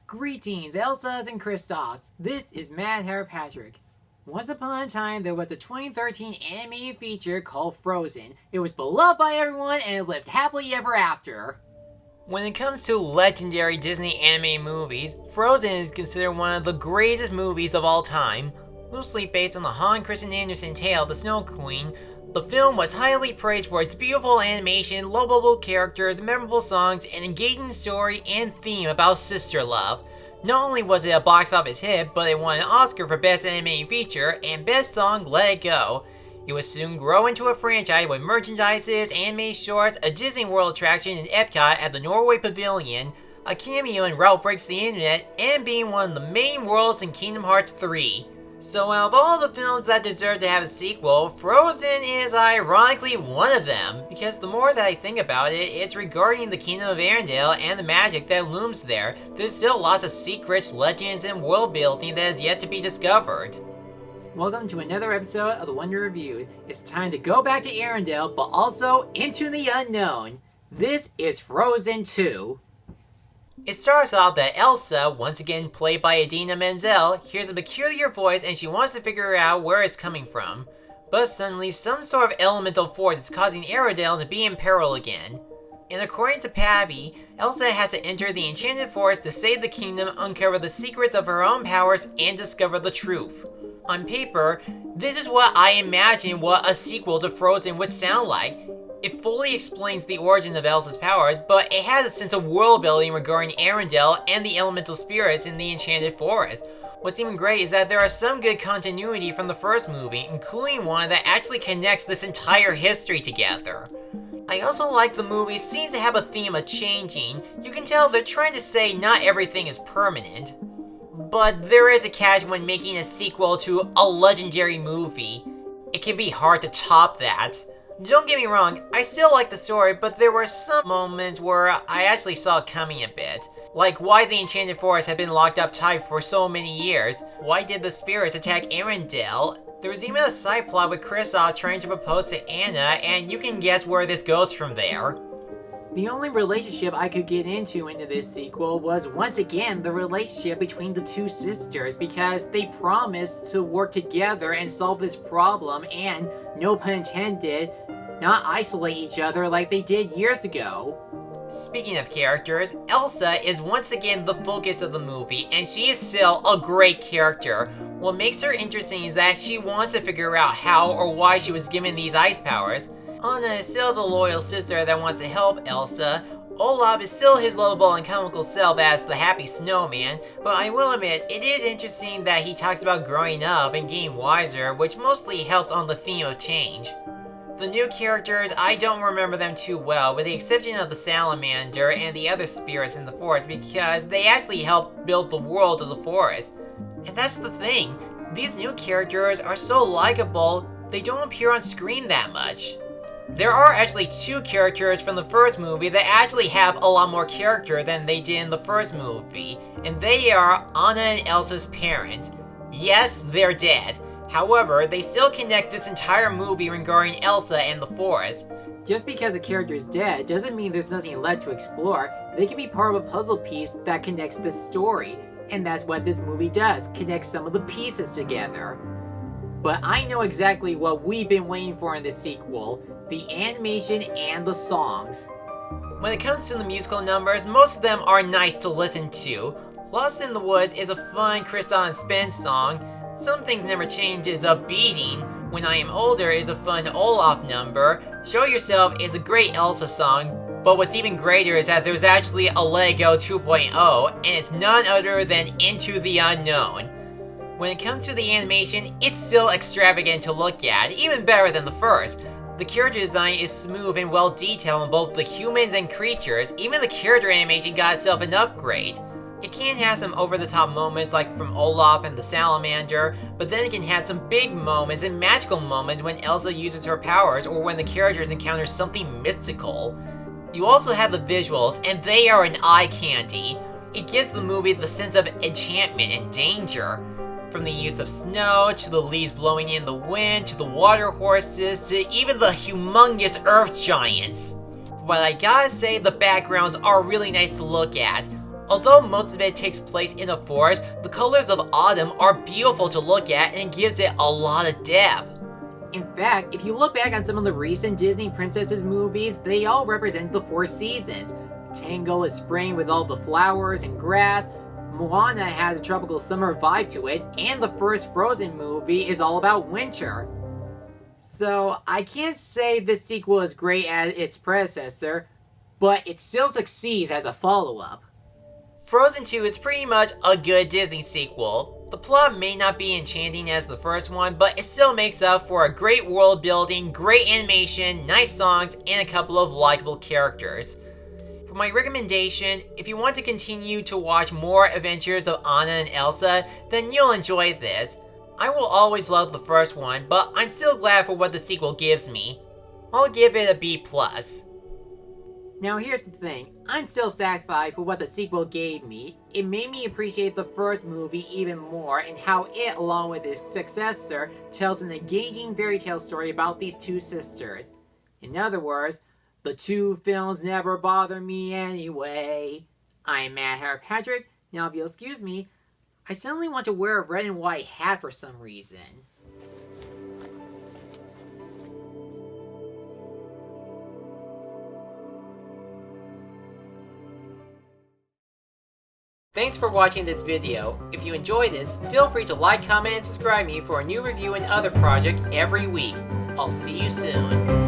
Greetings, Elsas and Kristoffs. This is Mad Hatter Patrick. Once upon a time, there was a 2013 animated feature called Frozen. It was beloved by everyone and it lived happily ever after. When it comes to legendary Disney animated movies, Frozen is considered one of the greatest movies of all time. Loosely based on the Hans Christian Andersen tale, The Snow Queen, the film was highly praised for its beautiful animation, lovable characters, memorable songs, and engaging story and theme about sister love. Not only was it a box office hit, but it won an Oscar for Best Animated Feature and Best Song Let It Go. It would soon grow into a franchise with merchandises, animated shorts, a Disney World attraction in Epcot at the Norway Pavilion, a cameo in Ralph Breaks the Internet, and being one of the main worlds in Kingdom Hearts 3. So out of all the films that deserve to have a sequel, Frozen is ironically one of them, because the more that I think about it, it's regarding the Kingdom of Arendelle and the magic that looms there. There's still lots of secrets, legends, and world building that is yet to be discovered. Welcome to another episode of The Wonder Reviews. It's time to go back to Arendelle, but also into the unknown. This is Frozen 2. It starts off that Elsa, once again played by Idina Menzel, hears a peculiar voice and she wants to figure out where it's coming from. But suddenly, some sort of elemental force is causing Arendelle to be in peril again. And according to Pabby, Elsa has to enter the Enchanted Forest to save the kingdom, uncover the secrets of her own powers, and discover the truth. On paper, this is what I imagine what a sequel to Frozen would sound like. It fully explains the origin of Elsa's powers, but it has a sense of world building regarding Arendelle and the elemental spirits in the Enchanted Forest. What's even great is that there are some good continuity from the first movie, including one that actually connects this entire history together. I also like the movie seems to have a theme of changing. You can tell they're trying to say not everything is permanent. But there is a catch when making a sequel to a legendary movie. It can be hard to top that. Don't get me wrong, I still like the story, but there were some moments where I actually saw it coming a bit. Like why the Enchanted Forest had been locked up tight for so many years. Why did the spirits attack Arendelle? There was even a side plot with Kristoff trying to propose to Anna, and you can guess where this goes from there. The only relationship I could get into this sequel was once again the relationship between the two sisters, because they promised to work together and solve this problem and, no pun intended, not isolate each other like they did years ago. Speaking of characters, Elsa is once again the focus of the movie, and she is still a great character. What makes her interesting is that she wants to figure out how or why she was given these ice powers. Anna is still the loyal sister that wants to help Elsa. Olaf is still his lovable and comical self as the happy snowman, but I will admit, it is interesting that he talks about growing up and getting wiser, which mostly helps on the theme of change. The new characters, I don't remember them too well, with the exception of the salamander and the other spirits in the forest, because they actually help build the world of the forest. And that's the thing, these new characters are so likable, they don't appear on screen that much. There are actually two characters from the first movie that actually have a lot more character than they did in the first movie, and they are Anna and Elsa's parents. Yes, they're dead. However, they still connect this entire movie regarding Elsa and the forest. Just because a character is dead doesn't mean there's nothing left to explore. They can be part of a puzzle piece that connects this story, and that's what this movie does, connects some of the pieces together. But I know exactly what we've been waiting for in this sequel, the animation and the songs. When it comes to the musical numbers, most of them are nice to listen to. Lost in the Woods is a fun Kristoff and Spen song. Some Things Never Change is upbeating. When I Am Older is a fun Olaf number. Show Yourself is a great Elsa song. But what's even greater is that there's actually a Let It Go 2.0, and it's none other than Into the Unknown. When it comes to the animation, it's still extravagant to look at, even better than the first. The character design is smooth and well detailed on both the humans and creatures. Even the character animation got itself an upgrade. It can have some over-the-top moments like from Olaf and the salamander, but then it can have some big moments and magical moments when Elsa uses her powers or when the characters encounter something mystical. You also have the visuals, and they are an eye candy. It gives the movie the sense of enchantment and danger. From the use of snow, to the leaves blowing in the wind, to the water horses, to even the humongous earth giants. But I gotta say, the backgrounds are really nice to look at. Although most of it takes place in a forest, the colors of autumn are beautiful to look at and gives it a lot of depth. In fact, if you look back on some of the recent Disney princesses movies, they all represent the 4 seasons. Tangle is spring with all the flowers and grass, Moana has a tropical summer vibe to it, and the first Frozen movie is all about winter. So, I can't say this sequel is great as its predecessor, but it still succeeds as a follow-up. Frozen 2 is pretty much a good Disney sequel. The plot may not be enchanting as the first one, but it still makes up for a great world building, great animation, nice songs, and a couple of likable characters. For my recommendation, if you want to continue to watch more adventures of Anna and Elsa, then you'll enjoy this. I will always love the first one, but I'm still glad for what the sequel gives me. I'll give it a B+. Now here's the thing, I'm still satisfied for what the sequel gave me. It made me appreciate the first movie even more and how it, along with its successor, tells an engaging fairy tale story about these 2 sisters. In other words, the 2 films never bother me anyway. I'm Matt Patrick. Now if you'll excuse me, I suddenly want to wear a red and white hat for some reason. Thanks for watching this video. If you enjoyed this, feel free to like, comment, and subscribe me for a new review and other project every week. I'll see you soon.